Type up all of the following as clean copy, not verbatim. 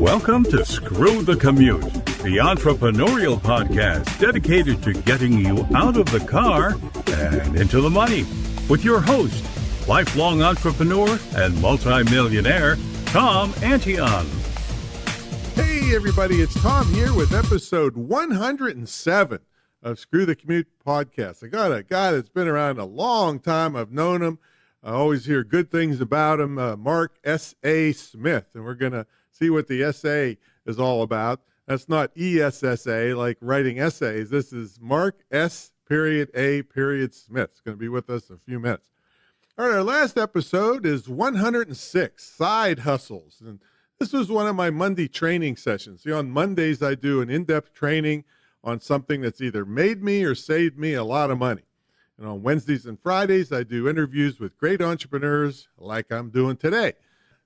Welcome to Screw the Commute, the entrepreneurial podcast dedicated to getting you out of the car and into the money. With your host, lifelong entrepreneur and multimillionaire, Tom Antion. Hey everybody, it's Tom here with episode 107 of Screw the Commute podcast. I got a guy that's been around a long time. I've known him. I always hear good things about him, Mark S.A. Smith, and we're going to see what the S.A. is all about. That's not E-S-S-A, like writing essays. This is Mark S.A. Smith. It's going to be with us in a few minutes. All right, our last episode is 106, Side Hustles. And this was one of my Monday training sessions. See, on Mondays, I do an in-depth training on something that's either made me or saved me a lot of money. And on Wednesdays and Fridays, I do interviews with great entrepreneurs like I'm doing today.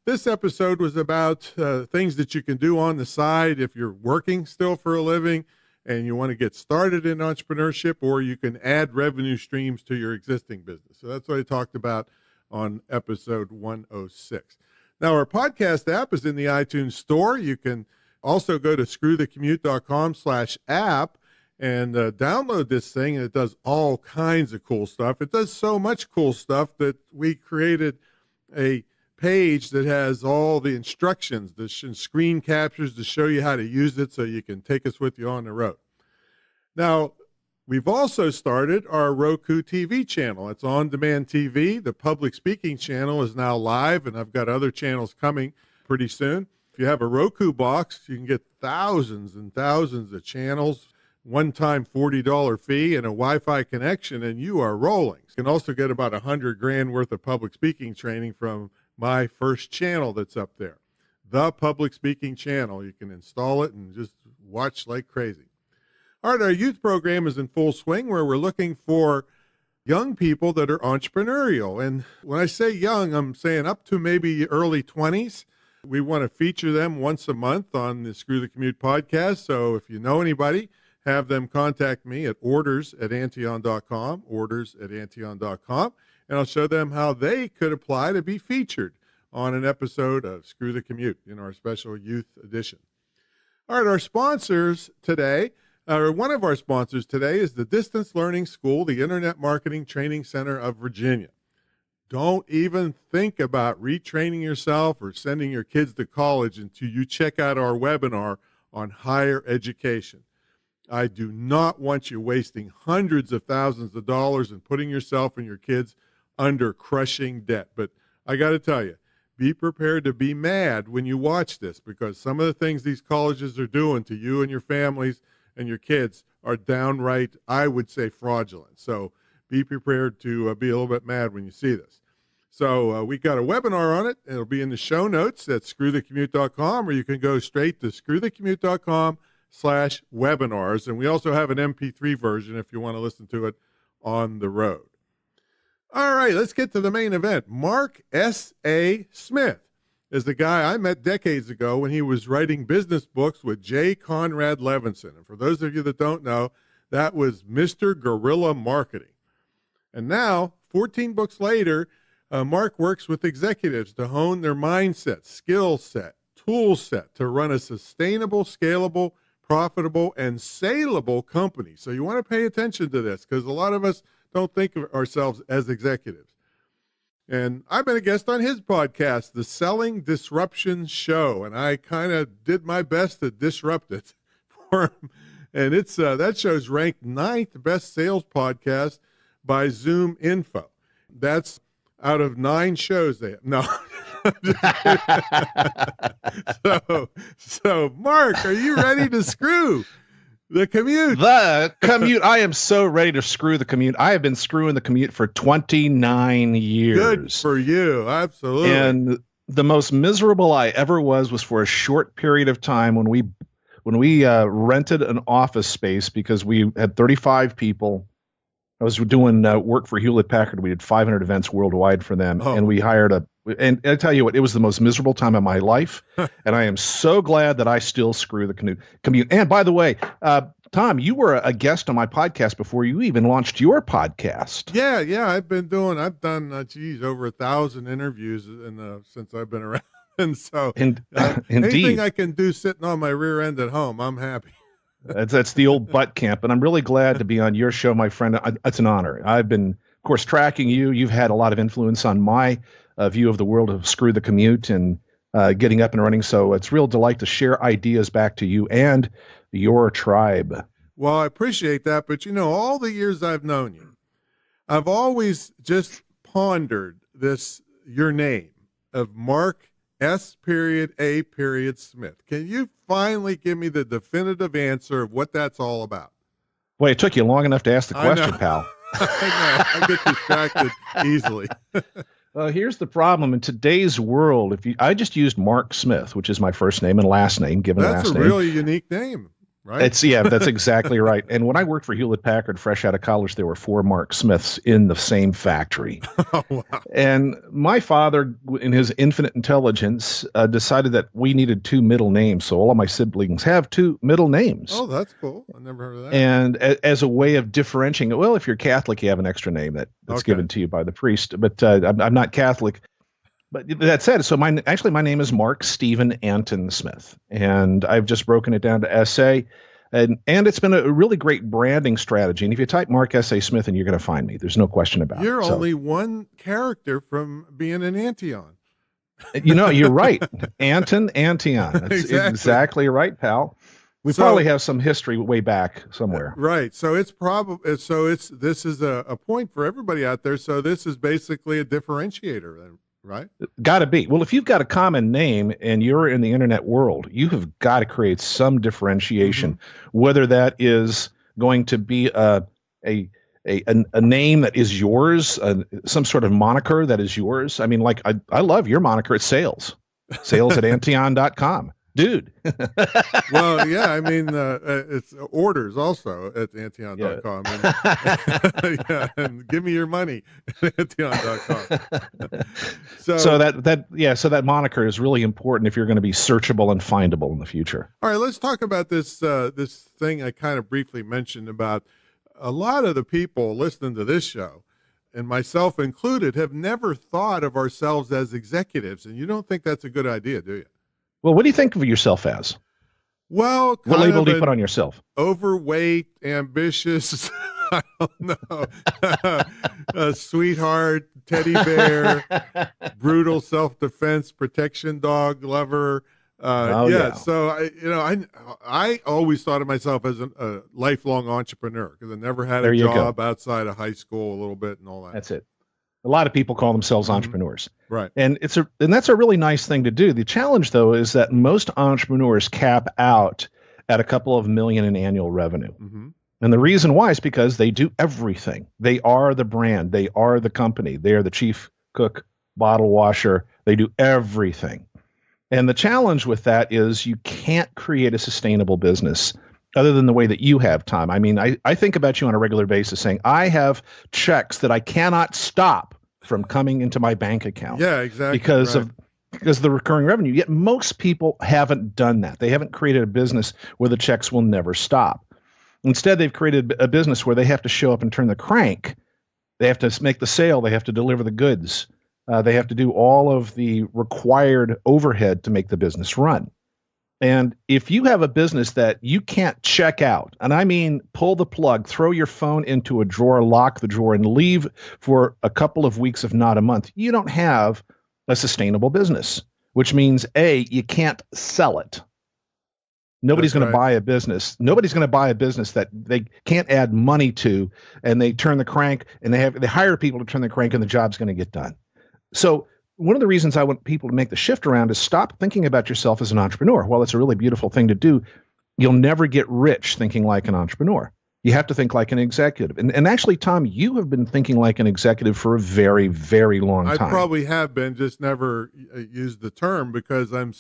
This episode was about things that you can do on the side if you're working still for a living and you want to get started in entrepreneurship, or you can add revenue streams to your existing business. So that's what I talked about on episode 106. Now, our podcast app is in the iTunes store. You can also go to screwthecommute.com/app and download this thing, and it does all kinds of cool stuff. It does so much cool stuff that we created a page that has all the instructions, the screen captures to show you how to use it so you can take us with you on the road. Now, we've also started our Roku TV channel. It's on-demand TV. The public speaking channel is now live, and I've got other channels coming pretty soon. If you have a Roku box, you can get thousands and thousands of channels, one-time $40 fee, and a Wi-Fi connection, and you are rolling. You can also get about $100,000 worth of public speaking training from my first channel that's up there, the public speaking channel. You can install it and just watch like crazy. All right, our youth program is in full swing, where we're looking for young people that are entrepreneurial. And when I say young, I'm saying up to maybe early 20s. We want to feature them once a month on the Screw the Commute podcast. So if you know anybody, have them contact me at orders@antion.com, and I'll show them how they could apply to be featured on an episode of Screw the Commute in our special youth edition. All right, our sponsors today, or one of our sponsors today, is the Distance Learning School, the Internet Marketing Training Center of Virginia. Don't even think about retraining yourself or sending your kids to college until you check out our webinar on higher education. I do not want you wasting hundreds of thousands of dollars and putting yourself and your kids under crushing debt. But I got to tell you, be prepared to be mad when you watch this, because some of the things these colleges are doing to you and your families and your kids are downright, I would say, fraudulent. So be prepared to be a little bit mad when you see this. So we got a webinar on it. It'll be in the show notes at screwthecommute.com, or you can go straight to screwthecommute.com/webinars. And we also have an MP3 version if you want to listen to it on the road. All right, let's get to the main event. Mark S.A. Smith is the guy I met decades ago when he was writing business books with Jay Conrad Levinson. And for those of you that don't know, that was Mr. Guerrilla Marketing. And now, 14 books later, Mark works with executives to hone their mindset, skill set, tool set to run a sustainable, scalable, profitable, and saleable company. So you want to pay attention to this, because a lot of us don't think of ourselves as executives. And I've been a guest on his podcast, The Selling Disruption Show, and I kind of did my best to disrupt it for him. And it's that show's ranked 9th best sales podcast by Zoom Info. That's out of 9 shows they have. No. So Mark, are you ready to screw the commute? The commute. I am so ready to screw the commute. I have been screwing the commute for 29 years. Good for you. Absolutely. And the most miserable I ever was for a short period of time when we rented an office space, because we had 35 people. I was doing work for Hewlett Packard. We did 500 events worldwide for them, and we hired and I tell you what, it was the most miserable time of my life, and I am so glad that I still screw the commute. And by the way, Tom, you were a guest on my podcast before you even launched your podcast. Yeah, I've done over 1,000 interviews since I've been around. And so Indeed. anything I can do sitting on my rear end at home, I'm happy. That's the old butt camp, and I'm really glad to be on your show, my friend. It's an honor. I've been, of course, tracking you. You've had a lot of influence on my view of the world of Screw the Commute and getting up and running. So it's a real delight to share ideas back to you and your tribe. Well, I appreciate that, but all the years I've known you, I've always just pondered your name of Mark S.A. Smith. Can you finally give me the definitive answer of what that's all about? Boy, it took you long enough to ask the question, pal. I know. I get distracted easily. Here's the problem in today's world. I just used Mark Smith, which is my first name and last name, given that's last name. That's a really unique name, right? That's exactly right. And when I worked for Hewlett Packard, fresh out of college, there were 4 Mark Smiths in the same factory. Oh, wow. And my father, in his infinite intelligence, decided that we needed 2 middle names. So all of my siblings have 2 middle names. Oh, that's cool. I never heard of that. And as a way of differentiating, well, if you're Catholic, you have an extra name that's given to you by the priest. But I'm not Catholic. But that said, so my name is Mark Stephen Anton Smith, and I've just broken it down to S.A., and it's been a really great branding strategy. And if you type Mark S.A. Smith, and you're going to find me. There's no question about it. You're only one character from being an Antion. You're right. Anton. That's exactly right, pal. We probably have some history way back somewhere. Right. So this is a point for everybody out there. So this is basically a differentiator then. Right? Got to be. Well, if you've got a common name and you're in the internet world, you have got to create some differentiation, whether that is going to be a name that is yours, some sort of moniker that is yours. I mean, like I love your moniker at sales at Antion.com. Dude. Well, yeah, I mean, it's orders also at Antion.com. Yeah, and give me your money at Antion.com. So that moniker is really important if you're going to be searchable and findable in the future. All right, let's talk about this thing I kind of briefly mentioned about a lot of the people listening to this show, and myself included, have never thought of ourselves as executives. And you don't think that's a good idea, do you? Well, what do you think of yourself as? Well, what label do you put on yourself? Overweight, ambitious, I don't know, a sweetheart, teddy bear, brutal self-defense, protection dog lover. So I always thought of myself as a lifelong entrepreneur because I never had a job outside of high school a little bit and all that. That's it. A lot of people call themselves entrepreneurs. Right. And that's a really nice thing to do. The challenge, though, is that most entrepreneurs cap out at a couple of million in annual revenue. Mm-hmm. And the reason why is because they do everything. They are the brand. They are the company. They are the chief cook, bottle washer. They do everything. And the challenge with that is you can't create a sustainable business other than the way that you have, Tom. I mean, I think about you on a regular basis saying, I have checks that I cannot stop from coming into my bank account. Yeah, exactly. Because of the recurring revenue. Yet most people haven't done that. They haven't created a business where the checks will never stop. Instead, they've created a business where they have to show up and turn the crank. They have to make the sale. They have to deliver the goods. They have to do all of the required overhead to make the business run. And if you have a business that you can't check out, and I mean pull the plug, throw your phone into a drawer, lock the drawer, and leave for a couple of weeks, if not a month, you don't have a sustainable business, which means, A, you can't sell it. Nobody's going to buy a business. Nobody's going to buy a business that they can't add money to, and they turn the crank, and they hire people to turn the crank, and the job's going to get done. So one of the reasons I want people to make the shift around is stop thinking about yourself as an entrepreneur. While it's a really beautiful thing to do, you'll never get rich thinking like an entrepreneur. You have to think like an executive. And actually, Tom, you have been thinking like an executive for a very, very long time. I probably have been, just never used the term because I'm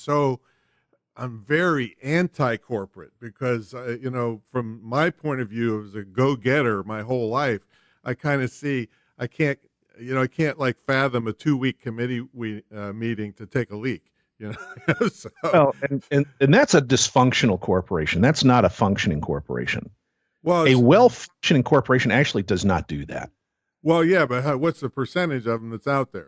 very anti-corporate because, from my point of view as a go-getter my whole life, I kind of see I can't like fathom a 2-week committee meeting to take a leak, So. Well, and that's a dysfunctional corporation. That's not a functioning corporation. Well, a well-functioning corporation actually does not do that. Well, yeah, but what's the percentage of them that's out there?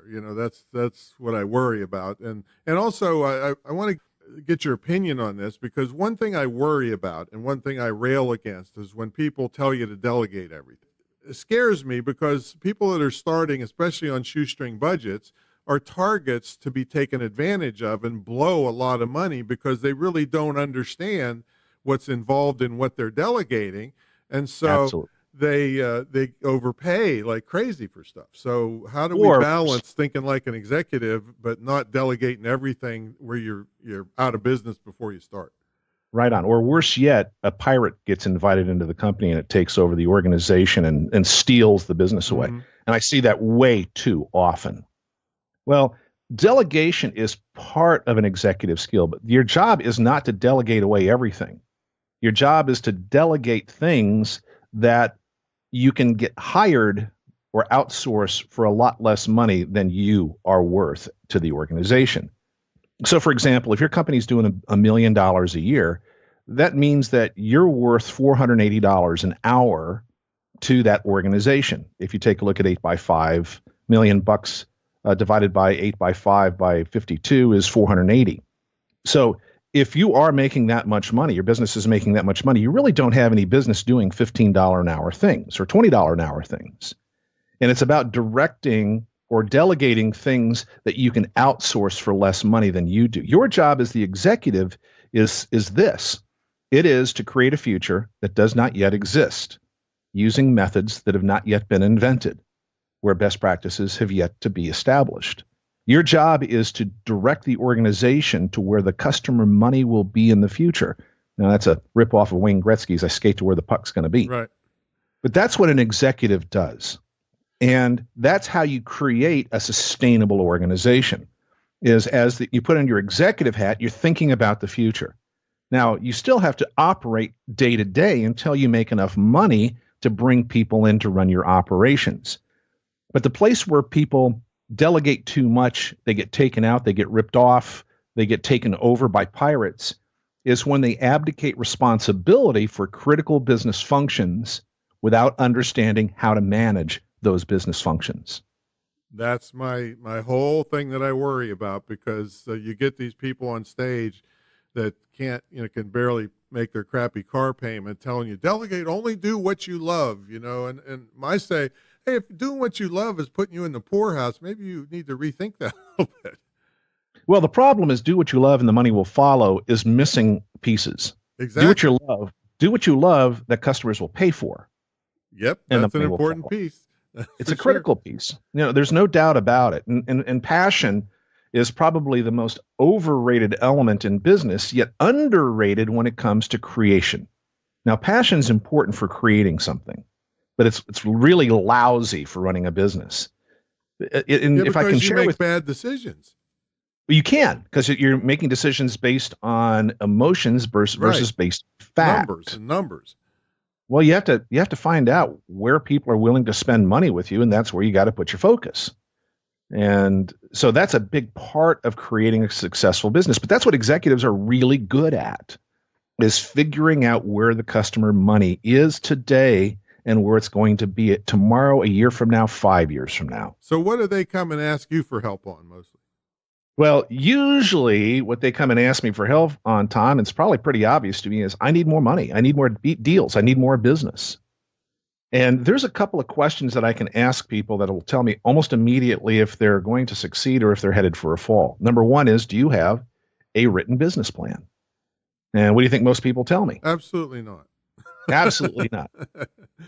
That's what I worry about. And also, I want to get your opinion on this, because one thing I worry about and one thing I rail against is when people tell you to delegate everything. It scares me because people that are starting, especially on shoestring budgets, are targets to be taken advantage of and blow a lot of money because they really don't understand what's involved in what they're delegating. And so Absolutely. they overpay like crazy for stuff. So how do we balance thinking like an executive but not delegating everything where you're out of business before you start? Right on. Or worse yet, a pirate gets invited into the company and it takes over the organization and steals the business away. And I see that way too often. Well, delegation is part of an executive skill, but your job is not to delegate away everything. Your job is to delegate things that you can get hired or outsource for a lot less money than you are worth to the organization. So, for example, if your company's doing $1 million a year, that means that you're worth $480 an hour to that organization. If you take a look at 8 by 5 million bucks divided by 8 by 5 by 52 is 480. So if you are making that much money, your business is making that much money, you really don't have any business doing $15 an hour things or $20 an hour things. And it's about directing or delegating things that you can outsource for less money than you do. Your job as the executive is this. It is to create a future that does not yet exist using methods that have not yet been invented, where best practices have yet to be established. Your job is to direct the organization to where the customer money will be in the future. Now, that's a ripoff of Wayne Gretzky's I skate to where the puck's going to be. Right. But that's what an executive does. And that's how you create a sustainable organization, is you put on your executive hat, you're thinking about the future. Now, you still have to operate day to day until you make enough money to bring people in to run your operations. But the place where people delegate too much, they get taken out, they get ripped off, they get taken over by pirates, is when they abdicate responsibility for critical business functions without understanding how to manage those business functions. That's my whole thing that I worry about, because you get these people on stage that can barely make their crappy car payment, telling you delegate, only do what you love, and I say, hey, if doing what you love is putting you in the poorhouse, maybe you need to rethink that a little bit. Well, the problem is do what you love and the money will follow is missing pieces. Exactly. Do what you love that customers will pay for. Yep, that's an important piece. It's a critical piece. There's no doubt about it. And passion is probably the most overrated element in business, yet underrated when it comes to creation. Now, passion is important for creating something, but it's really lousy for running a business. If I can share with bad decisions. You can, because you're making decisions based on emotions versus based on fact. Numbers. Well, you have to find out where people are willing to spend money with you, and that's where you got to put your focus. And so that's a big part of creating a successful business. But that's what executives are really good at, is figuring out where the customer money is today and where it's going to be tomorrow, a year from now, 5 years from now. So what do they come and ask you for help on mostly? Well, usually what they come and ask me for help on, Tom, and it's probably pretty obvious to me, is I need more money. I need more deals. I need more business. And there's a couple of questions that I can ask people that will tell me almost immediately if they're going to succeed or if they're headed for a fall. Number one is, do you have a written business plan? And what do you think most people tell me? Absolutely not. Absolutely not.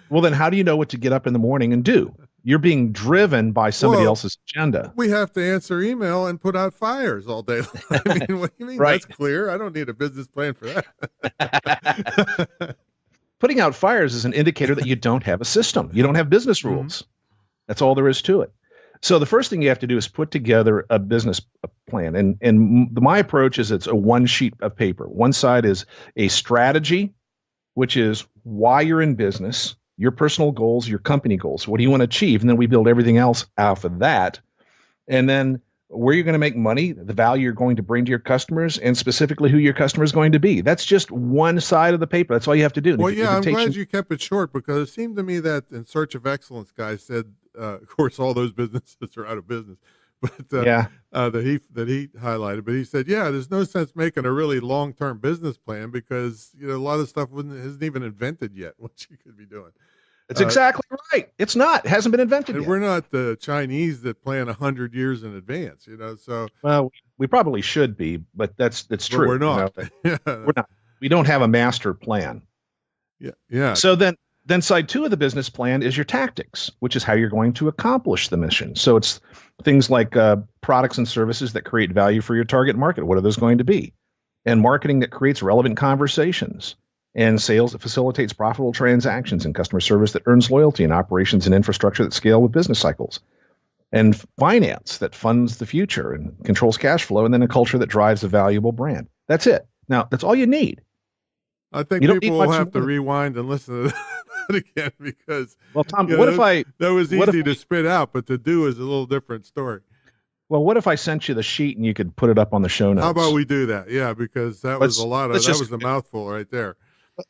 Well, then how do you know what to get up in the morning and do? You're being driven by somebody else's agenda. We have to answer email and put out fires all day. I mean, what do you mean? Right. That's clear. I don't need a business plan for that. Putting out fires is an indicator that you don't have a system. You don't have business rules. That's all there is to it. So the first thing you have to do is put together a business plan. And my approach is it's a one sheet of paper. One side is a strategy, which is why you're in business, your personal goals, your company goals. What do you want to achieve? And then we build everything else off of that. And then where you're going to make money, the value you're going to bring to your customers, and specifically who your customer is going to be. That's just one side of the paper. That's all you have to do. Well, yeah, I'm glad you kept it short, because it seemed to me that In Search of Excellence guy said of course, all those businesses are out of business, but that he highlighted. But he said, yeah, there's no sense making a really long-term business plan because a lot of stuff isn't even invented yet. What you could be doing. It's exactly right. It's not. It hasn't been invented and yet. We're not the Chinese that plan 100 years in advance, So well, we probably should be, but that's true. We're not. We're not. We don't have a master plan. Yeah. So then side 2 of the business plan is your tactics, which is how you're going to accomplish the mission. So it's things like products and services that create value for your target market. What are those going to be? And marketing that creates relevant conversations. And sales that facilitates profitable transactions, and customer service that earns loyalty, and operations and infrastructure that scale with business cycles, and finance that funds the future and controls cash flow, and then a culture that drives a valuable brand. That's it. Now, that's all you need. I think people will have to rewind and listen to that again because, well, Tom, that was easy to spit out, but to do is a little different story. Well, what if I sent you the sheet and you could put it up on the show notes? How about we do that? Yeah, because that was a mouthful right there.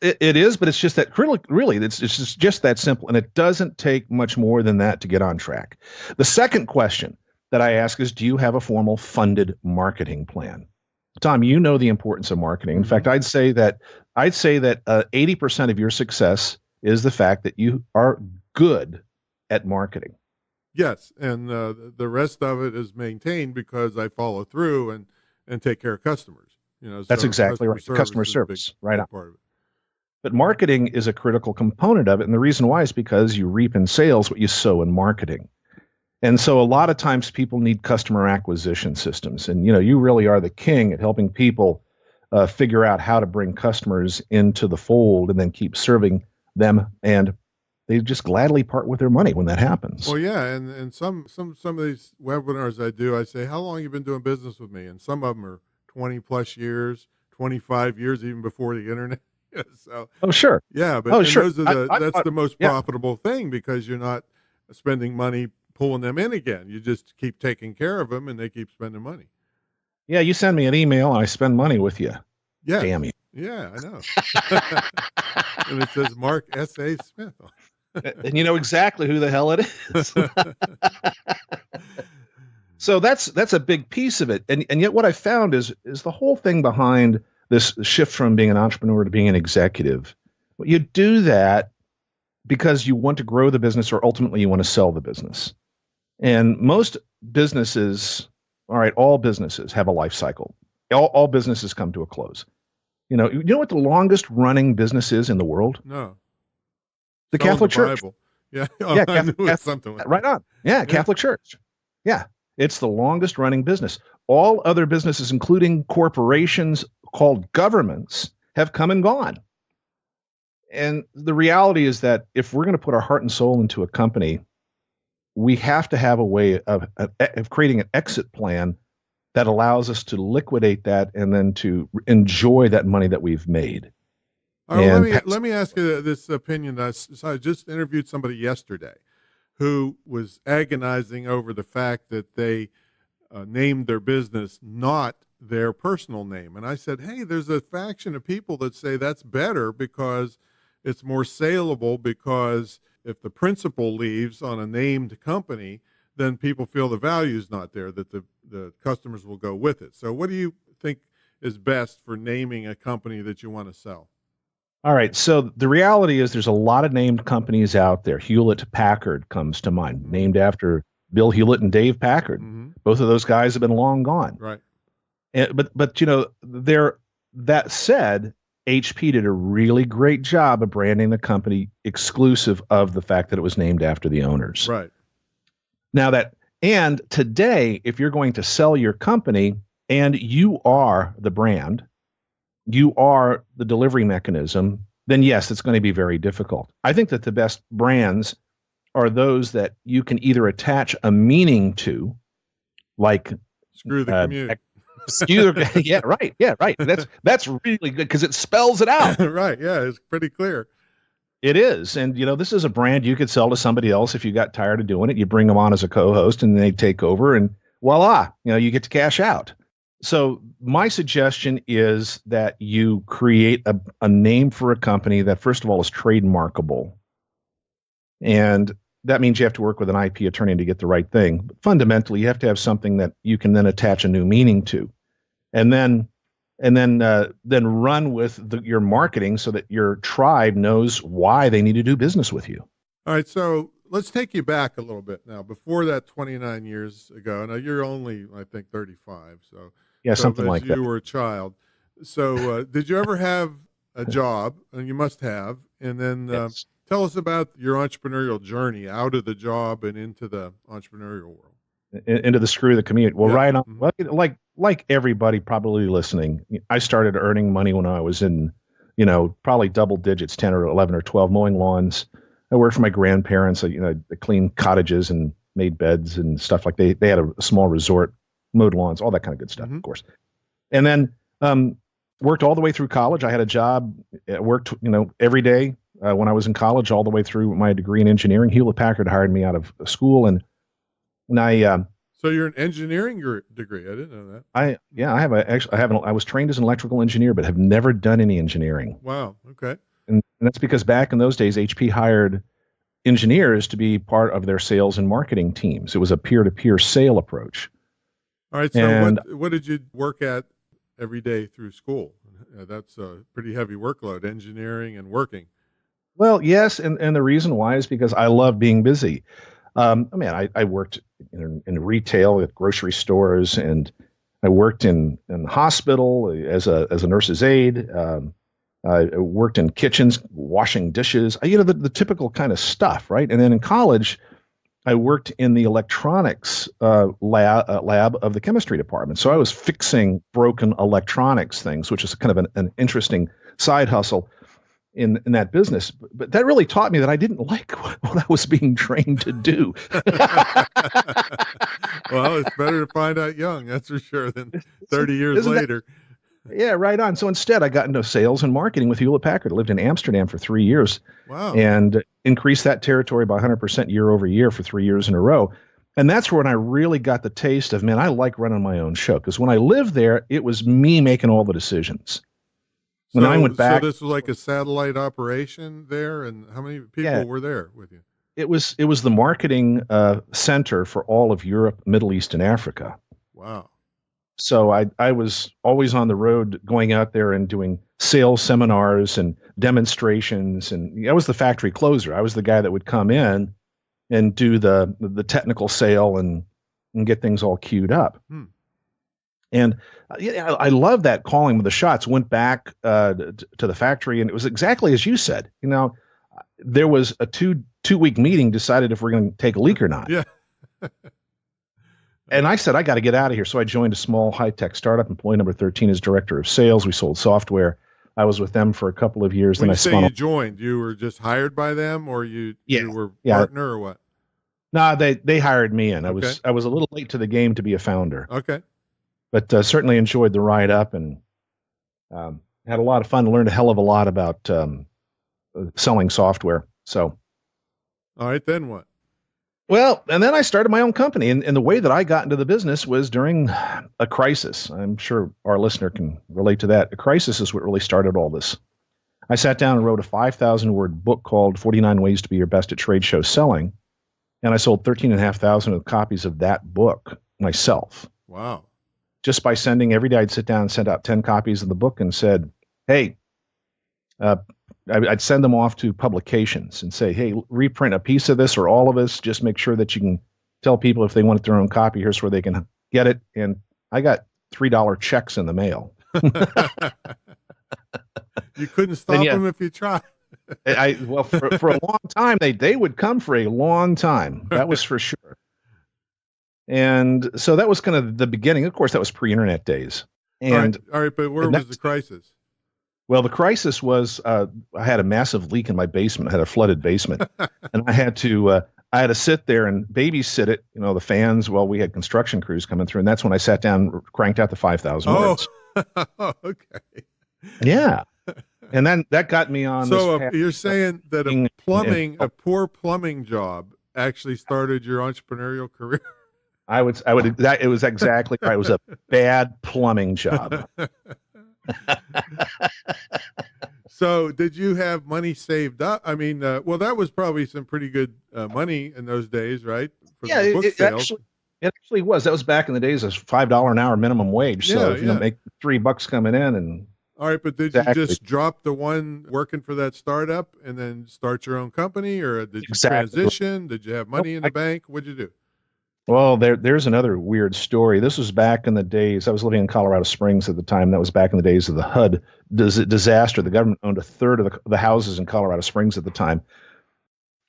It is, but it's just that really, it's just that simple, and it doesn't take much more than that to get on track. The second question that I ask is, do you have a formal funded marketing plan? Tom, you know the importance of marketing. In fact, I'd say that 80% of your success is the fact that you are good at marketing. Yes, and the rest of it is maintained because I follow through and take care of customers. That's exactly right. Customer service, right on. Part of it. But marketing is a critical component of it. And the reason why is because you reap in sales what you sow in marketing. And so a lot of times people need customer acquisition systems. And, you really are the king at helping people figure out how to bring customers into the fold and then keep serving them. And they just gladly part with their money when that happens. Well, yeah. And some of these webinars I do, I say, how long have you been doing business with me? And some of them are 20 plus years, 25 years, even before the internet. So, sure. Yeah, but sure. Those are that's the most profitable thing because you're not spending money pulling them in again. You just keep taking care of them and they keep spending money. Yeah, you send me an email and I spend money with you. Yeah. Damn you. Yeah, I know. And it says Mark S.A. Smith. And you know exactly who the hell it is. So that's a big piece of it. And yet what I found is the whole thing behind this shift from being an entrepreneur to being an executive. Well, you do that because you want to grow the business or ultimately you want to sell the business. And most businesses, all businesses have a life cycle. All businesses come to a close. You know what the longest running business is in the world? No. The Catholic Church. Bible. Yeah. I knew it was something like right on. Yeah, Catholic Church. Yeah. It's the longest running business. All other businesses, including corporations called governments, have come and gone. And the reality is that if we're going to put our heart and soul into a company, we have to have a way of creating an exit plan that allows us to liquidate that and then to enjoy that money that we've made. All right, let me ask you this opinion. So I just interviewed somebody yesterday who was agonizing over the fact that they named their business not their personal name. And I said, hey, there's a faction of people that say that's better because it's more saleable, because if the principal leaves on a named company, then people feel the value is not there, that the customers will go with it. So what do you think is best for naming a company that you want to sell? All right. So the reality is there's a lot of named companies out there. Hewlett-Packard comes to mind, named after Bill Hewlett and Dave Packard. Mm-hmm. Both of those guys have been long gone. Right. But that said, HP did a really great job of branding the company exclusive of the fact that it was named after the owners. Right. And today, if you're going to sell your company and you are the brand, you are the delivery mechanism, then yes, it's going to be very difficult. I think that the best brands are those that you can either attach a meaning to, like Screw the Commute. Yeah, right. That's really good because it spells it out. Right. Yeah, it's pretty clear. It is. And, this is a brand you could sell to somebody else if you got tired of doing it. You bring them on as a co-host and they take over and voila, you get to cash out. So my suggestion is that you create a name for a company that, first of all, is trademarkable. And that means you have to work with an IP attorney to get the right thing. But fundamentally, you have to have something that you can then attach a new meaning to, and then run with your marketing so that your tribe knows why they need to do business with you. All right, so let's take you back a little bit now. Before that, 29 years ago. Now you're only, I think, 35. So yeah, something like that. You were a child. So did you ever have a job? And you must have. And then Yes. Tell us about your entrepreneurial journey out of the job and into the entrepreneurial world. Into the Screw the Commute. Well, Yeah. right on. Mhm. Well, like everybody probably listening, I started earning money when I was in, probably double digits, 10 or 11 or 12, mowing lawns. I worked for my grandparents. I cleaned cottages and made beds and stuff like they had a small resort, mowed lawns, all that kind of good stuff, Mhm. of course. And then worked all the way through college. I had a job, worked, every day when I was in college, all the way through my degree in engineering. Hewlett Packard hired me out of school, and I So you're an engineering degree. I didn't know that. I was trained as an electrical engineer, but have never done any engineering. Wow. Okay. And that's because back in those days, HP hired engineers to be part of their sales and marketing teams. It was a peer-to-peer sale approach. All right. So And- what did you work at every day through school? That's a pretty heavy workload, engineering and working. Well, yes, and the reason why is because I love being busy. I worked in retail at grocery stores, and I worked in hospital as a nurse's aide. I worked in kitchens, washing dishes, the typical kind of stuff, right? And then in college, I worked in the electronics lab of the chemistry department. So I was fixing broken electronics things, which is kind of an interesting side hustle in that business. But that really taught me that I didn't like what I was being trained to do. Well, it's better to find out young, that's for sure, than 30 years Isn't that- later. Yeah, right on. So instead, I got into sales and marketing with Hewlett Packard. I lived in Amsterdam for 3 years Wow. and increased that territory by 100% year over year for 3 years in a row. And that's when I really got the taste of, man, I like running my own show. Because when I lived there, it was me making all the decisions. When I went back, So this was like a satellite operation there, and how many people Yeah. were there with you? it was the marketing center for all of Europe, Middle East, and Africa. Wow. So I was always on the road going out there and doing sales seminars and demonstrations. And I was the factory closer. I was the guy that would come in and do the technical sale and get things all queued up. Hmm. And I love that calling with the shots. Went back to the factory, and it was exactly as you said. There was a two-week meeting, decided if we're going to take a leak or not. Yeah. And I said, I got to get out of here. So I joined a small high-tech startup, employee number 13 as director of sales. We sold software. I was with them for a couple of years. When Then you I say spun you off. joined, you were just hired by them, or you were Yeah. partner, or what? No, they hired me in. I Okay. was a little late to the game to be a founder, Okay. but certainly enjoyed the ride up and had a lot of fun. Learned a hell of a lot about selling software. So, All right. Then what? well, and then I started my own company. And the way that I got into the business was during a crisis. I'm sure our listener can relate to that. A crisis is what really started all this. I sat down and wrote a 5,000-word book called 49 Ways to Be Your Best at Trade Show Selling. And I sold 13,500 copies of that book myself. Wow. Just by sending, every day I'd sit down and send out 10 copies of the book and said, hey, I'd send them off to publications and say, hey, reprint a piece of this or all of this. Just make sure that you can tell people if they want their own copy, here's where they can get it. And I got $3 checks in the mail. You couldn't stop them if you tried. Well, for a long time, they would come for a long time. That was for sure. And so that was kind of the beginning. Of course, that was pre-internet days. And all right, but where was the crisis? well, the crisis was I had a massive leak in my basement. I had a flooded basement, and I had to sit there and babysit it. The fans. Well, we had construction crews coming through, and that's when I sat down, cranked out the 5,000 words. Okay. Yeah, and then that got me on. So this path. you're saying that a poor plumbing job actually started your entrepreneurial career? I would. It was exactly right. It was a bad plumbing job. So did you have money saved up? I mean, well, that was probably some pretty good money in those days, right? For Yeah, the book sales. It actually was. That was back in the days of $5 an hour minimum wage. Yeah, So, yeah. make $3 coming in and. All right, but did you just drop the one working for that startup and then start your own company, or did you transition? Did you have money in the bank? What'd you do? Well, there's another weird story. This was back in the days. I was living in Colorado Springs at the time. That was back in the days of the HUD disaster. The government owned a third of the houses in Colorado Springs at the time.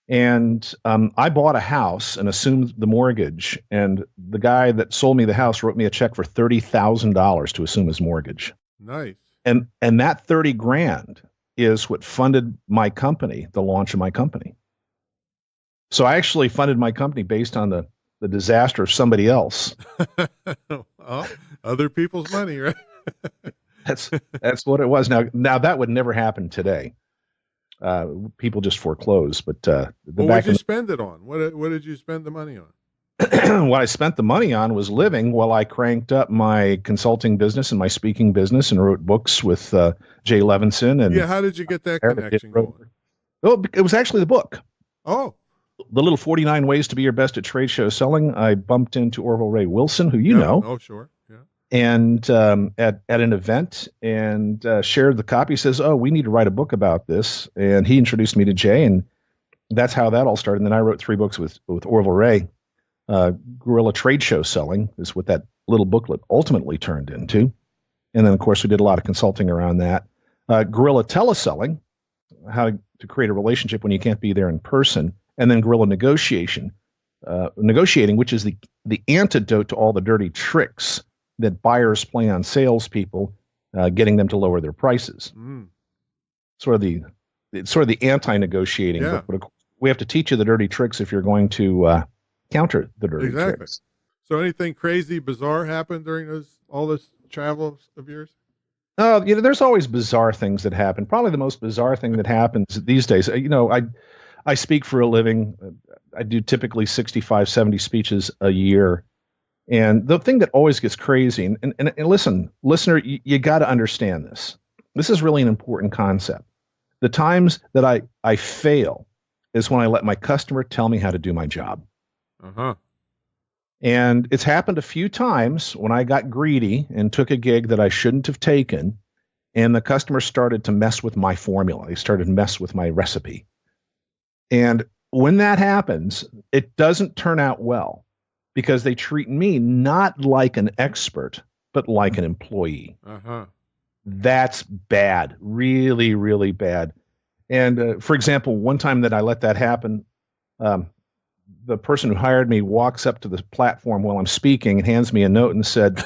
And I bought a house and assumed the mortgage. And the guy that sold me the house wrote me a check for $30,000 to assume his mortgage. Nice. And that 30 grand is what funded my company, the launch of my company. So I actually funded my company based on the disaster of somebody else. Well, other people's money, right? That's what it was. Now that would never happen today. People just foreclose. But what did you spend it on? What did you spend the money on? What I spent the money on was living while I cranked up my consulting business and my speaking business and wrote books with Jay Levinson. And how did you get that connection going? Oh, it was actually the book. Oh. The little 49 ways to be your best at trade show selling. I bumped into Orville Ray Wilson, who you know. Oh, sure. Yeah. And at an event and shared the copy. He says, "Oh, we need to write a book about this." And he introduced me to Jay, and that's how that all started. And then I wrote 3 books with Orville Ray. Guerrilla Trade Show Selling is what that little booklet ultimately turned into. And then, of course, we did a lot of consulting around that. Guerrilla Teleselling, how to create a relationship when you can't be there in person. And then Guerrilla Negotiating, which is the antidote to all the dirty tricks that buyers play on salespeople, getting them to lower their prices. Sort of the anti-negotiating. Yeah. But we have to teach you the dirty tricks if you're going to counter the dirty tricks. So anything crazy, bizarre happened during all this travel of yours? There's always bizarre things that happen. Probably the most bizarre thing that happens these days, I speak for a living. I do typically 65, 70 speeches a year. And the thing that always gets crazy, and listen, listener, you got to understand this. This is really an important concept. The times that I fail is when I let my customer tell me how to do my job. Uh-huh. And it's happened a few times when I got greedy and took a gig that I shouldn't have taken, and the customer started to mess with my formula. They started to mess with my recipe. And when that happens, it doesn't turn out well because they treat me not like an expert, but like an employee. Uh-huh. That's bad, really, really bad. And for example, one time that I let that happen, the person who hired me walks up to the platform while I'm speaking and hands me a note and said,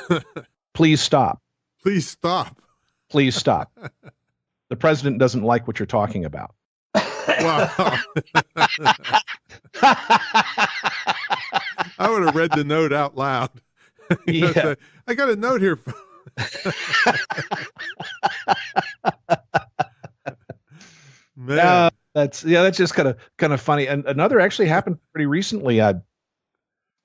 "Please stop. Please stop. Please stop. The president doesn't like what you're talking about." Wow. I would have read the note out loud. Yeah. I got a note here. Man. That's just kind of funny. And another actually happened pretty recently. A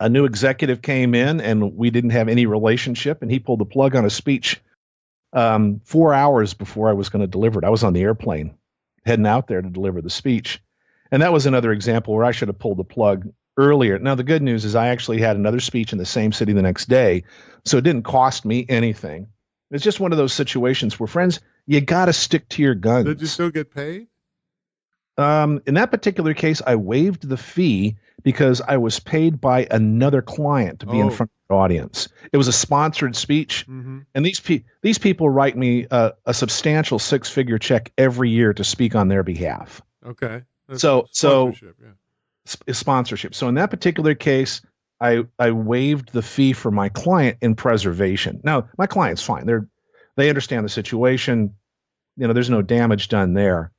new executive came in and we didn't have any relationship, and he pulled the plug on a speech 4 hours before I was going to deliver it. I was on the airplane heading out there to deliver the speech. And that was another example where I should have pulled the plug earlier. Now, the good news is I actually had another speech in the same city the next day, so it didn't cost me anything. It's just one of those situations where, friends, you got to stick to your guns. Did you still get paid? In that particular case, I waived the fee because I was paid by another client to be in front of the audience. It was a sponsored speech, and these people write me a substantial 6-figure check every year to speak on their behalf. Okay. So sponsorship, sponsorship. So in that particular case, I waived the fee for my client in preservation. Now, my client's fine. They understand the situation. There's no damage done there.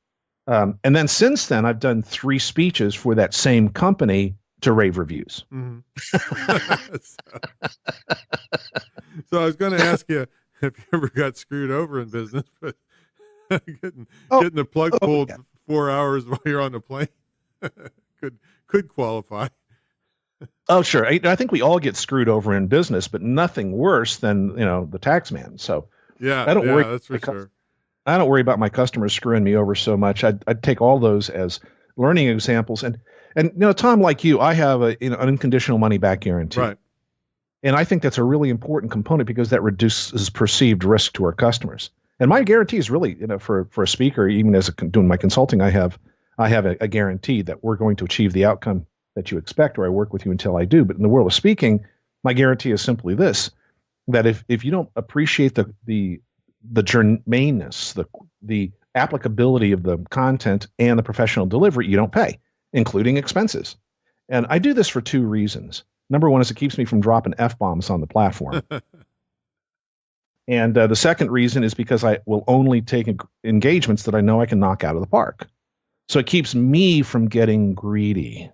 And then since then, I've done 3 speeches for that same company to rave reviews. So I was going to ask you if you ever got screwed over in business, but getting the plug pulled 4 hours while you're on the plane could qualify. Oh, sure. I think we all get screwed over in business, but nothing worse than the tax man. So yeah, I don't worry. That's for sure. I don't worry about my customers screwing me over so much. I'd take all those as learning examples. And Tom, like you, I have an unconditional money back guarantee. Right. And I think that's a really important component because that reduces perceived risk to our customers. And my guarantee is really, for a speaker, even as doing my consulting, I have a guarantee that we're going to achieve the outcome that you expect, or I work with you until I do. But in the world of speaking, my guarantee is simply this: that if you don't appreciate the germaneness, the applicability of the content and the professional delivery, you don't pay, including expenses. And I do this for two reasons. Number one is it keeps me from dropping F-bombs on the platform. And the second reason is because I will only take engagements that I know I can knock out of the park. So it keeps me from getting greedy.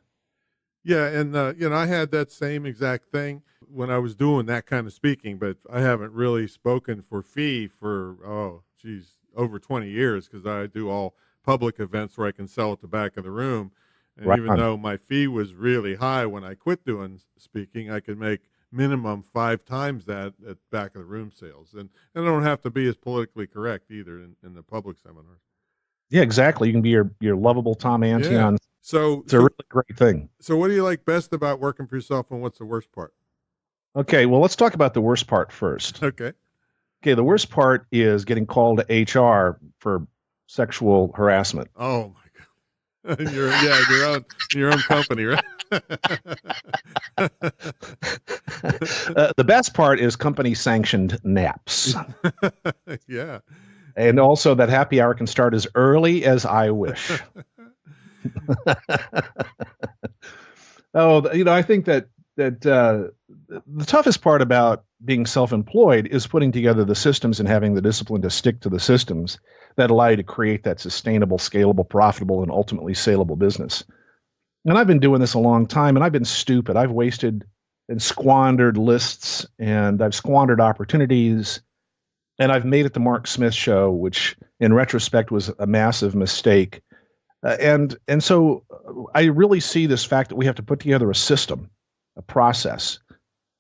Yeah, and I had that same exact thing when I was doing that kind of speaking, but I haven't really spoken for fee for over 20 years because I do all public events where I can sell at the back of the room. And right even though my fee was really high when I quit doing speaking, I could make minimum 5 times that at back of the room sales. And I don't have to be as politically correct either in the public seminars. Yeah, exactly. You can be your lovable Tom Antion. So it's a really great thing. So what do you like best about working for yourself, and what's the worst part? Okay, well, let's talk about the worst part first. Okay, the worst part is getting called to HR for sexual harassment. Oh my God. your own company, right? The best part is company sanctioned naps. Yeah. And also that happy hour can start as early as I wish. I think that the toughest part about being self-employed is putting together the systems and having the discipline to stick to the systems that allow you to create that sustainable, scalable, profitable, and ultimately saleable business. And I've been doing this a long time, and I've been stupid. I've wasted and squandered lists, and I've squandered opportunities, and I've made it the Mark Smith show, which in retrospect was a massive mistake. And so I really see this fact that we have to put together a system, a process,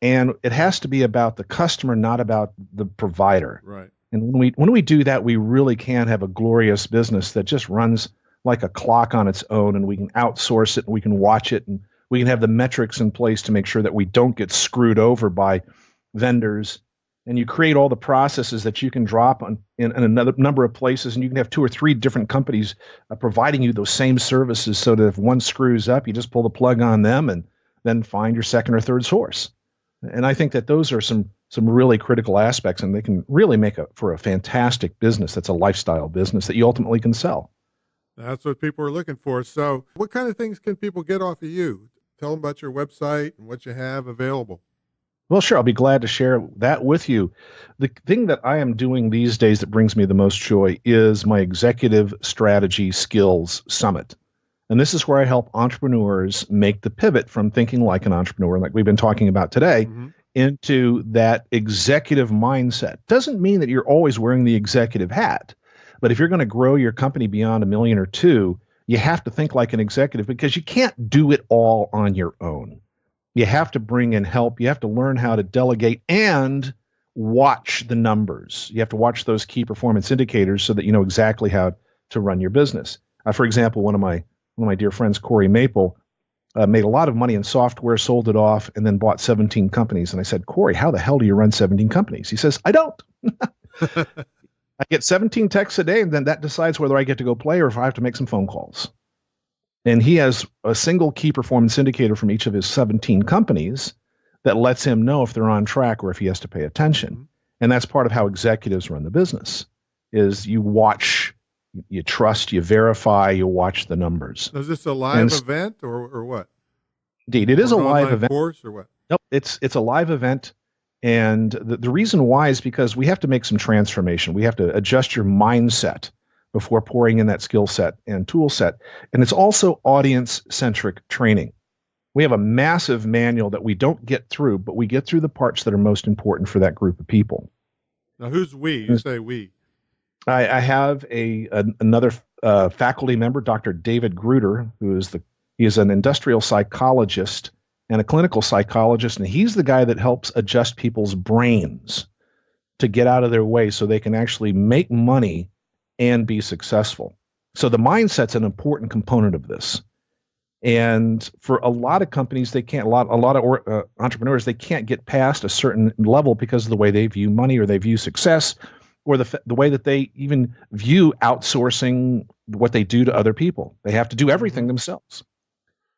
and it has to be about the customer, not about the provider. Right. And when we do that, we really can have a glorious business that just runs like a clock on its own, and we can outsource it, and we can watch it, and we can have the metrics in place to make sure that we don't get screwed over by vendors. And you create all the processes that you can drop in another number of places, and you can have 2 or 3 different companies providing you those same services, so that if one screws up, you just pull the plug on them and then find your second or third source. And I think that those are some really critical aspects, and they can really make for a fantastic business that's a lifestyle business that you ultimately can sell. That's what people are looking for. So what kind of things can people get off of you? Tell them about your website and what you have available. Well, sure. I'll be glad to share that with you. The thing that I am doing these days that brings me the most joy is my Executive Strategy Skills Summit. And this is where I help entrepreneurs make the pivot from thinking like an entrepreneur, like we've been talking about today, into that executive mindset. Doesn't mean that you're always wearing the executive hat. But if you're going to grow your company beyond $1 million or $2 million, you have to think like an executive, because you can't do it all on your own. You have to bring in help. You have to learn how to delegate and watch the numbers. You have to watch those key performance indicators so that you know exactly how to run your business. For example, one of my dear friends, Corey Maple, made a lot of money in software, sold it off, and then bought 17 companies. And I said, Corey, how the hell do you run 17 companies? He says, I don't. I get 17 texts a day, and then that decides whether I get to go play or if I have to make some phone calls. And he has a single key performance indicator from each of his 17 companies that lets him know if they're on track or if he has to pay attention. And that's part of how executives run the business, is you watch, you trust, you verify, you watch the numbers. Is this a live event or what? Indeed, it is a live event. Course or what? Nope, it's a live event. And the reason why is because we have to make some transformation. We have to adjust your mindset before pouring in that skill set and tool set. And it's also audience-centric training. We have a massive manual that we don't get through, but we get through the parts that are most important for that group of people. Now, who's we? You say we. I have another faculty member, Dr. David Gruder, he is an industrial psychologist and a clinical psychologist, and he's the guy that helps adjust people's brains to get out of their way so they can actually make money and be successful. So the mindset's an important component of this. And for a lot of companies, they can't. A lot of entrepreneurs, they can't get past a certain level because of the way they view money, or they view success, or the way that they even view outsourcing what they do to other people. They have to do everything themselves.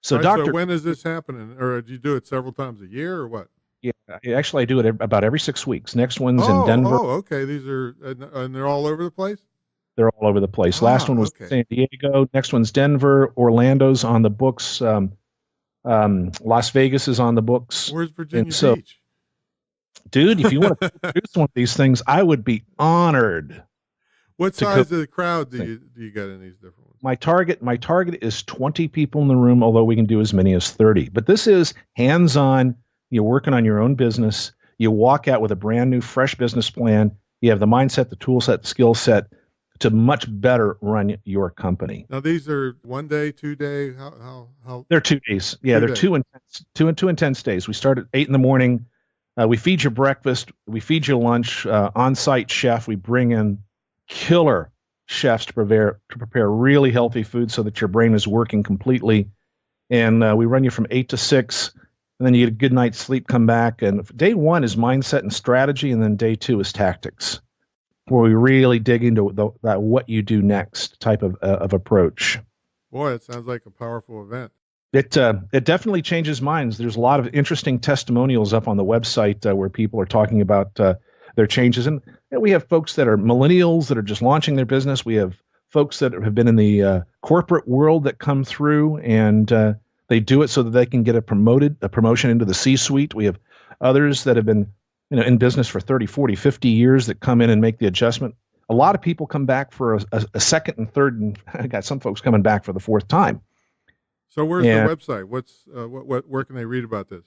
So, right, Doctor, so when is this happening, or do you do it several times a year, or what? yeah, actually, I do it about every 6 weeks. Next one's in Denver. Oh, okay. These are, and they're all over the place. They're all over the place. Last one was San Diego. Next one's Denver. Orlando's on the books. Las Vegas is on the books. Where's Virginia Beach? Dude, if you want to produce one of these things, I would be honored. What size of the crowd do you get in these different ones? My target is 20 people in the room, although we can do as many as 30. But this is hands-on. You're working on your own business. You walk out with a brand new, fresh business plan. You have the mindset, the tool set, the skill set to much better run your company. Now these are 1 day, 2 day. How? They're 2 days. Yeah, they're 2 intense days. We start at 8 in the morning. We feed you breakfast. We feed you lunch. On-site chef. We bring in killer chefs to prepare really healthy food so that your brain is working completely. And we run you from 8 to 6. And then you get a good night's sleep, come back. And day 1 is mindset and strategy. And then day 2 is tactics, where we really dig into that what you do next type of approach. Boy, it sounds like a powerful event. It definitely changes minds. There's a lot of interesting testimonials up on the website where people are talking about their changes. And we have folks that are millennials that are just launching their business. We have folks that have been in the corporate world that come through, and they do it so that they can get a promotion into the C-suite. We have others that have been in business for 30, 40, 50 years that come in and make the adjustment. A lot of people come back for a second and third, and I got some folks coming back for the fourth time. So where's the website? Where can they read about this?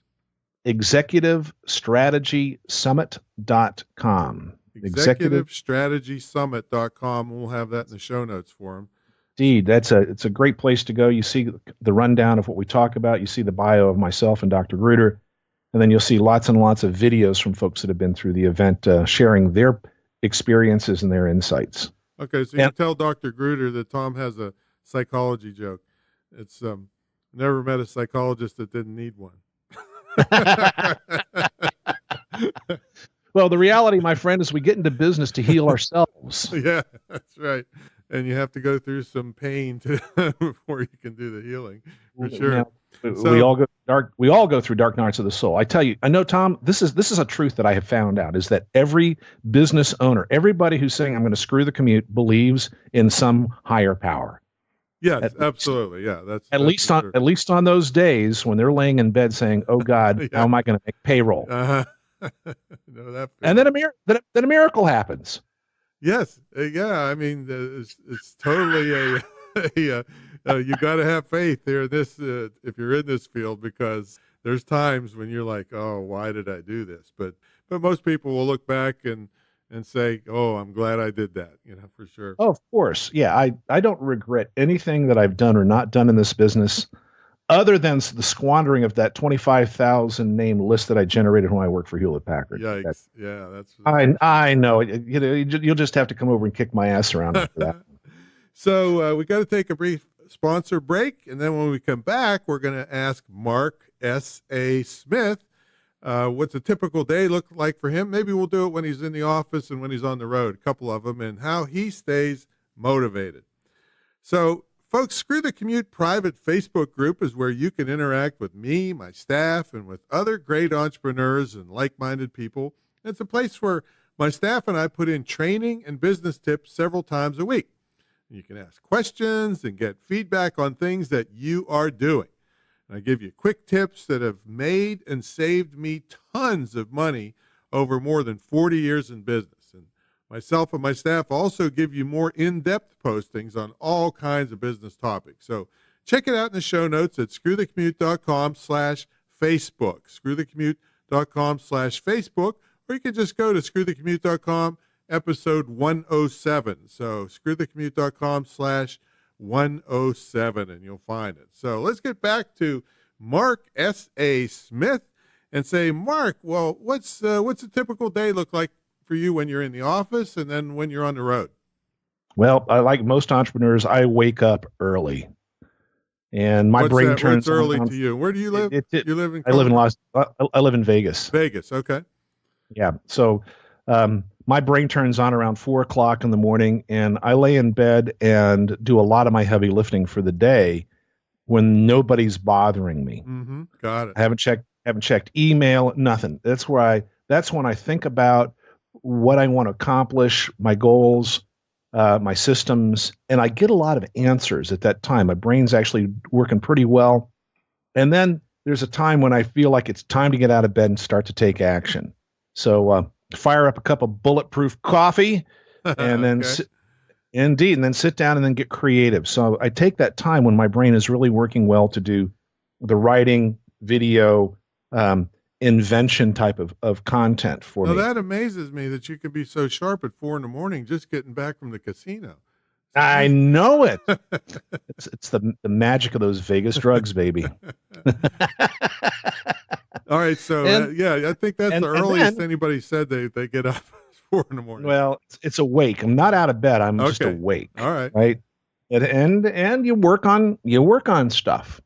ExecutiveStrategySummit.com. ExecutiveStrategySummit.com. We'll have that in the show notes for them. Indeed, it's a great place to go. You see the rundown of what we talk about. You see the bio of myself and Dr. Gruder. And then you'll see lots and lots of videos from folks that have been through the event, sharing their experiences and their insights. Okay, so you tell Dr. Gruder that Tom has a psychology joke. It's never met a psychologist that didn't need one. Well, the reality, my friend, is we get into business to heal ourselves. Yeah, that's right. And you have to go through some pain before you can do the healing, for sure. Now, we all go through dark nights of the soul. I tell you, I know, Tom, this is a truth that I have found out, is that every business owner, everybody who's saying I'm going to screw the commute, believes in some higher power. Yes, absolutely. Yeah, that's at least on those days when they're laying in bed saying, "Oh God, how am I going to make payroll?" And then a miracle happens. Yes, yeah. I mean, it's totally you got to have faith here. If you're in this field, because there's times when you're like, "Oh, why did I do this?" But most people will look back and say, "Oh, I'm glad I did that," for sure. Oh, of course. Yeah. I don't regret anything that I've done or not done in this business, other than the squandering of that 25,000 name list that I generated when I worked for Hewlett Packard. Yikes. Yeah, that's. I know. You'll just have to come over and kick my ass around after that. So we got to take a brief sponsor break, and then when we come back, we're going to ask Mark S.A. Smith what's a typical day look like for him. Maybe we'll do it when he's in the office and when he's on the road, a couple of them, and how he stays motivated. So, folks, Screw the Commute private Facebook group is where you can interact with me, my staff, and with other great entrepreneurs and like-minded people. It's a place where my staff and I put in training and business tips several times a week. You can ask questions and get feedback on things that you are doing. I give you quick tips that have made and saved me tons of money over more than 40 years in business. And myself and my staff also give you more in-depth postings on all kinds of business topics. So check it out in the show notes at screwthecommute.com/Facebook, screwthecommute.com/Facebook, or you can just go to screwthecommute.com, episode 107. So screwthecommute.com/107, and you'll find it. So let's get back to Mark S.A. Smith and say, Mark, well, what's a typical day look like for you when you're in the office and then when you're on the road? Well, I like most entrepreneurs, I wake up early, and my brain turns What's early on. to you? Where do you live? You live in I live in Colorado? I live in Vegas. Vegas. Okay. Yeah. So my brain turns on around 4 o'clock in the morning, and I lay in bed and do a lot of my heavy lifting for the day when nobody's bothering me. Mm-hmm. Got it. I haven't checked email, nothing. That's when I think about what I want to accomplish, my goals, my systems, and I get a lot of answers at that time. My brain's actually working pretty well. And then there's a time when I feel like it's time to get out of bed and start to take action. So fire up a cup of bulletproof coffee, and then Okay. indeed, and then sit down and then get creative. So I take that time when my brain is really working well to do the writing, video, invention type of content for Now me. that amazes me that you could be so sharp at 4 a.m. just getting back from the casino. I know it. It's the magic of those Vegas drugs, baby. All right, so I think that's the earliest anybody said they get up 4 a.m. Well, it's awake. I'm not out of bed. I'm just awake. All right. Right. And you work on stuff.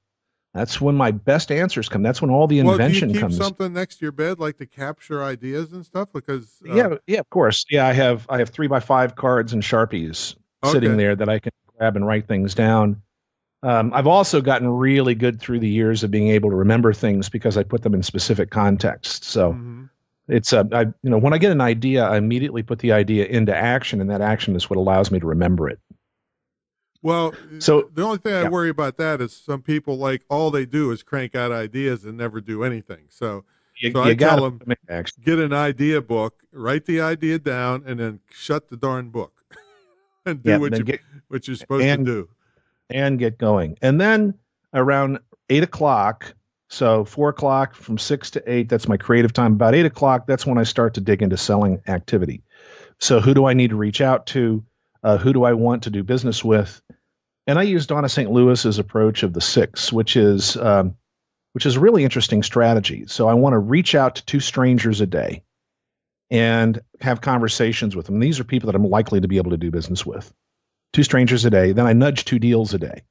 That's when my best answers come. That's when all the invention do you keep comes. something next to your bed, like to capture ideas and stuff? Because yeah, of course. Yeah, I have 3x5 cards and Sharpies sitting there that I can grab and write things down. I've also gotten really good through the years of being able to remember things because I put them in specific contexts. So it's when I get an idea, I immediately put the idea into action, and that action is what allows me to remember it. Well, so the only thing I worry about that is some people, like, all they do is crank out ideas and never do anything. So I tell them, get an idea book, write the idea down, and then shut the darn book and do what you're supposed to do. And get going. And then around 8 o'clock, so 4 o'clock from 6 to 8, that's my creative time. About 8 o'clock, that's when I start to dig into selling activity. So who do I need to reach out to? Who do I want to do business with? And I use Donna St. Louis's approach of the 6, which is a really interesting strategy. So I want to reach out to 2 strangers a day and have conversations with them. These are people that I'm likely to be able to do business with. 2 strangers a day. Then I nudge 2 deals a day.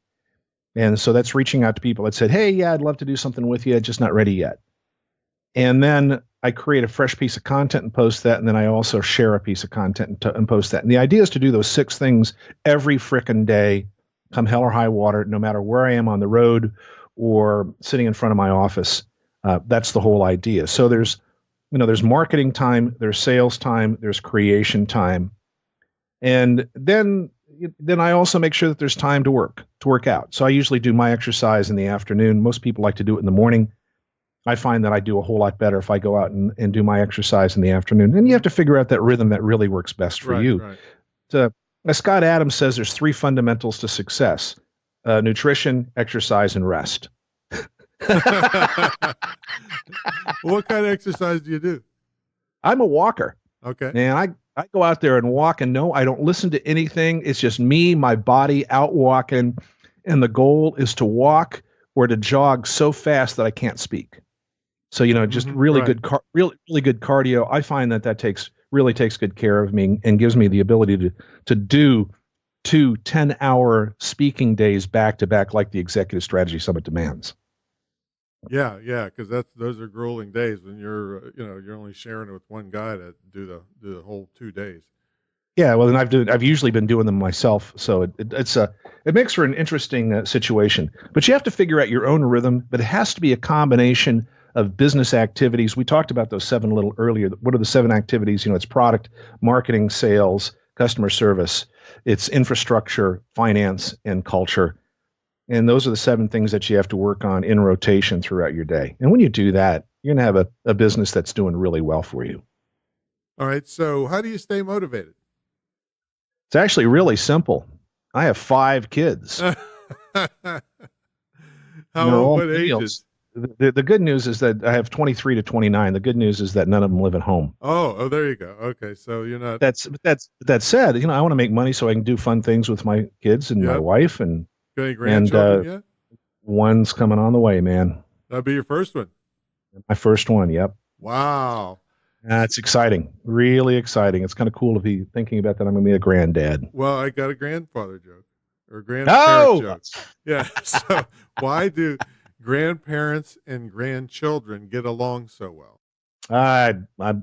And so that's reaching out to people that said, hey, yeah, I'd love to do something with you, just not ready yet. And then I create a fresh piece of content and post that. And then I also share a piece of content and post that. And the idea is to do those 6 things every frickin' day, come hell or high water, no matter where I am on the road or sitting in front of my office. That's the whole idea. So there's marketing time, there's sales time, there's creation time. And then I also make sure that there's time to work out. So I usually do my exercise in the afternoon. Most people like to do it in the morning. I find that I do a whole lot better if I go out and do my exercise in the afternoon. And you have to figure out that rhythm that really works best for you. Right. So, as Scott Adams says, there's 3 fundamentals to success: nutrition, exercise, and rest. What kind of exercise do you do? I'm a walker. Okay. And I go out there and walk, and no, I don't listen to anything. It's just me, my body out walking. And the goal is to walk or to jog so fast that I can't speak. So, just really good, really good cardio. I find that really takes good care of me and gives me the ability to do 2 10-hour speaking days back to back, like the Executive Strategy Summit demands. Yeah, because those are grueling days when you're only sharing it with one guy to do the whole 2 days. Yeah, well, and I've usually been doing them myself, so it makes for an interesting situation. But you have to figure out your own rhythm. But it has to be a combination of business activities. We talked about those 7 a little earlier. What are the 7 activities? It's product, marketing, sales, customer service. It's infrastructure, finance, and culture. And those are the 7 things that you have to work on in rotation throughout your day. And when you do that, you're going to have a business that's doing really well for you. All right. So how do you stay motivated? It's actually really simple. I have 5 kids. What ages? The good news is that I have 23 to 29. The good news is that none of them live at home. Oh, there you go. Okay. So you're not. That said, I want to make money so I can do fun things with my kids and my wife and any grandchildren yet? One's coming on the way, man. That'll be your first one. My first one. Yep. Wow. It's exciting, really exciting. It's kind of cool to be thinking about that. I'm going to be a granddad. Well, I got a grandfather joke or grandparent Oh, joke. Yeah. So why do grandparents and grandchildren get along so well? I, I,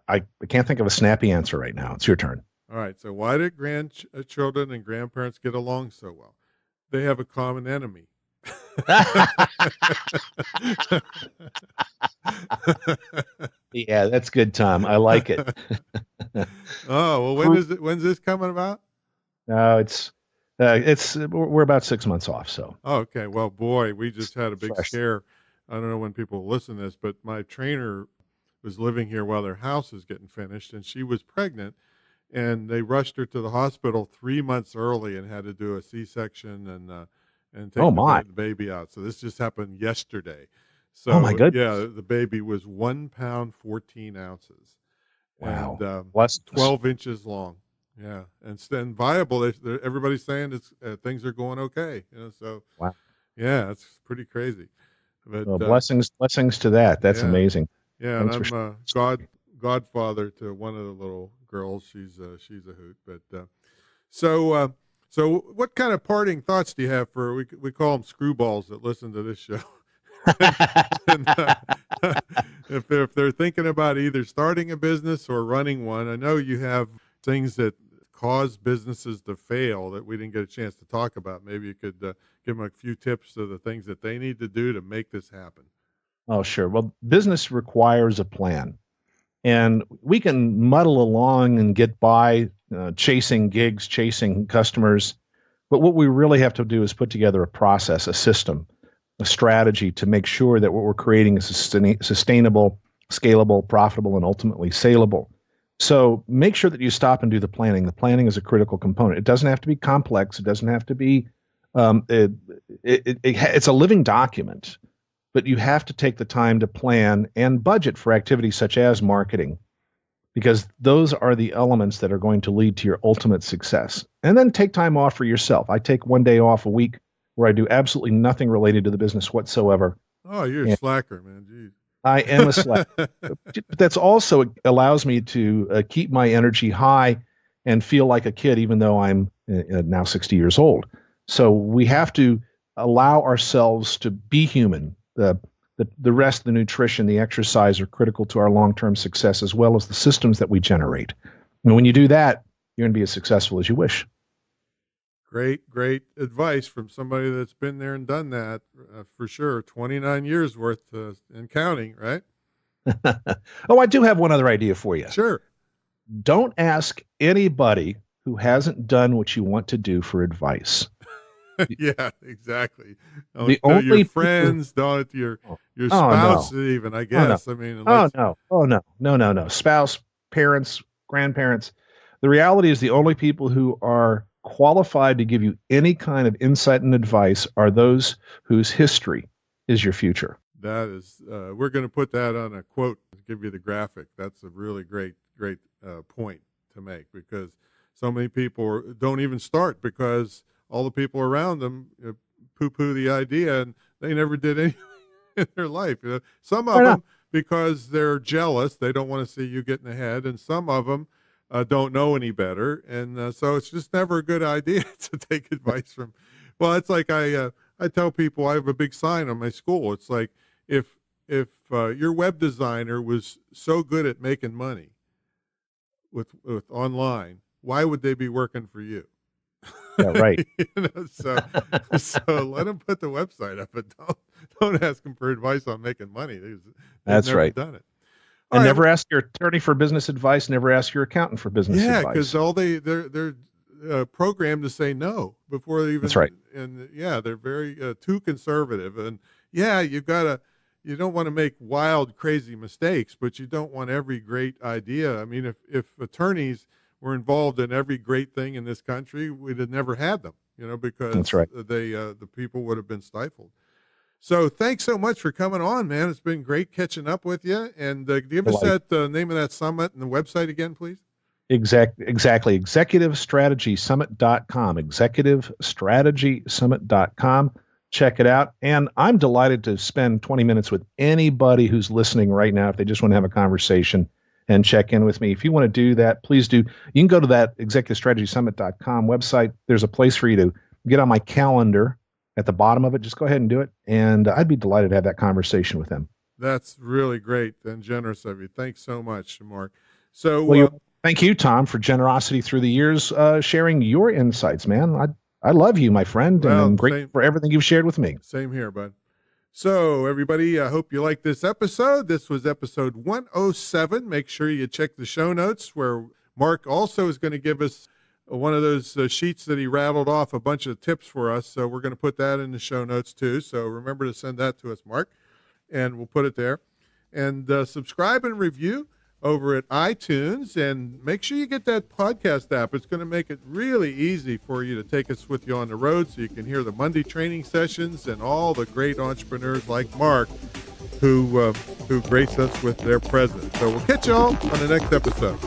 I can't think of a snappy answer right now. It's your turn. All right. So why do grandchildren and grandparents get along so well? They have a common enemy. Yeah, that's good, Tom. I like it. Oh, well, when's this coming about? No, we're about 6 months off. So, Oh, okay. Well, boy, we just had a big Fresh. scare. I don't know when people listen to this, but my trainer was living here while their house was getting finished, and she was pregnant, and they rushed her to the hospital 3 months early and had to do a C-section and take Oh my. the baby out. So this just happened yesterday. So Oh my goodness. yeah, the baby was 1 pound 14 ounces, Wow. and Blessings. 12 inches long. Yeah, and viable. Everybody's saying it's things are going okay. So Wow. yeah, it's pretty crazy. But Well, blessings to that. That's yeah. amazing. Yeah, and Thanks I'm godfather to one of the little girls. She's a hoot. But so what kind of parting thoughts do you have for we call them screwballs that listen to this show? And, if they're thinking about either starting a business or running one, I know you have things that cause businesses to fail that we didn't get a chance to talk about. Maybe you could give them a few tips of the things that they need to do to make this happen. Oh, sure. Well, business requires a plan, and we can muddle along and get by chasing gigs, chasing customers. But what we really have to do is put together a process, a system, a strategy to make sure that what we're creating is sustainable, scalable, profitable, and ultimately saleable. So make sure that you stop and do the planning. The planning is a critical component. It doesn't have to be complex. It doesn't have to be, it's a living document, but you have to take the time to plan and budget for activities such as marketing, because those are the elements that are going to lead to your ultimate success. And then take time off for yourself. I take 1 day off a week where I do absolutely nothing related to the business whatsoever. Oh, you're a slacker, man. Jeez. I am a slacker. But that's also allows me to keep my energy high and feel like a kid, even though I'm now 60 years old. So we have to allow ourselves to be human. The rest, the nutrition, the exercise are critical to our long-term success, as well as the systems that we generate. And when you do that, you're going to be as successful as you wish. Great advice from somebody that's been there and done that for sure. 29 years worth and counting, right? Oh, I do have one other idea for you. Sure. Don't ask anybody who hasn't done what you want to do for advice. Yeah, exactly. The Don't only your friends, don't your spouse even, I guess. No. I mean, No. Spouse, parents, grandparents. The reality is the only people who are qualified to give you any kind of insight and advice are those whose history is your future. That is, we're going to put that on a quote to give you the graphic. That's a really great point to make, because so many people don't even start because all the people around them poo-poo the idea and they never did anything in their life. Some of them because they're jealous, they don't want to see you getting ahead, and some of them don't know any better, and so it's just never a good idea to take advice from. Well, it's like I tell people, I have a big sign on my school. It's like if your web designer was so good at making money with online, why would they be working for you? Yeah, right. So let them put the website up, but don't ask them for advice on making money. That's never right. Done it. And never ask your attorney for business advice. Never ask your accountant for business advice. Yeah, because they're programmed to say no before they even. That's right. And yeah, they're very too conservative. And yeah, you don't want to make wild, crazy mistakes, but you don't want every great idea. I mean, if attorneys were involved in every great thing in this country, we'd have never had them. Because that's right. The people would have been stifled. So thanks so much for coming on, man. It's been great catching up with you. And give us that name of that summit and the website again, please. Exactly. ExecutiveStrategySummit.com. ExecutiveStrategySummit.com. check it out. And I'm delighted to spend 20 minutes with anybody who's listening right now if they just want to have a conversation and check in with me. If you want to do that, please do. You can go to that executivestrategysummit.com website. There's a place for you to get on my calendar at the bottom of it. Just go ahead and do it. And I'd be delighted to have that conversation with them. That's really great and generous of you. Thanks so much, Mark. So, thank you, Tom, for generosity through the years, sharing your insights, man. I love you, my friend, and I'm grateful for everything you've shared with me. Same here, bud. So, everybody, I hope you liked this episode. This was episode 107. Make sure you check the show notes where Mark also is going to give us one of those sheets that he rattled off a bunch of tips for us. So we're going to put that in the show notes too. So remember to send that to us, Mark, and we'll put it there. And subscribe and review over at iTunes, and make sure you get that podcast app. It's going to make it really easy for you to take us with you on the road so you can hear the Monday training sessions and all the great entrepreneurs like Mark who grace us with their presence. So we'll catch y'all on the next episode.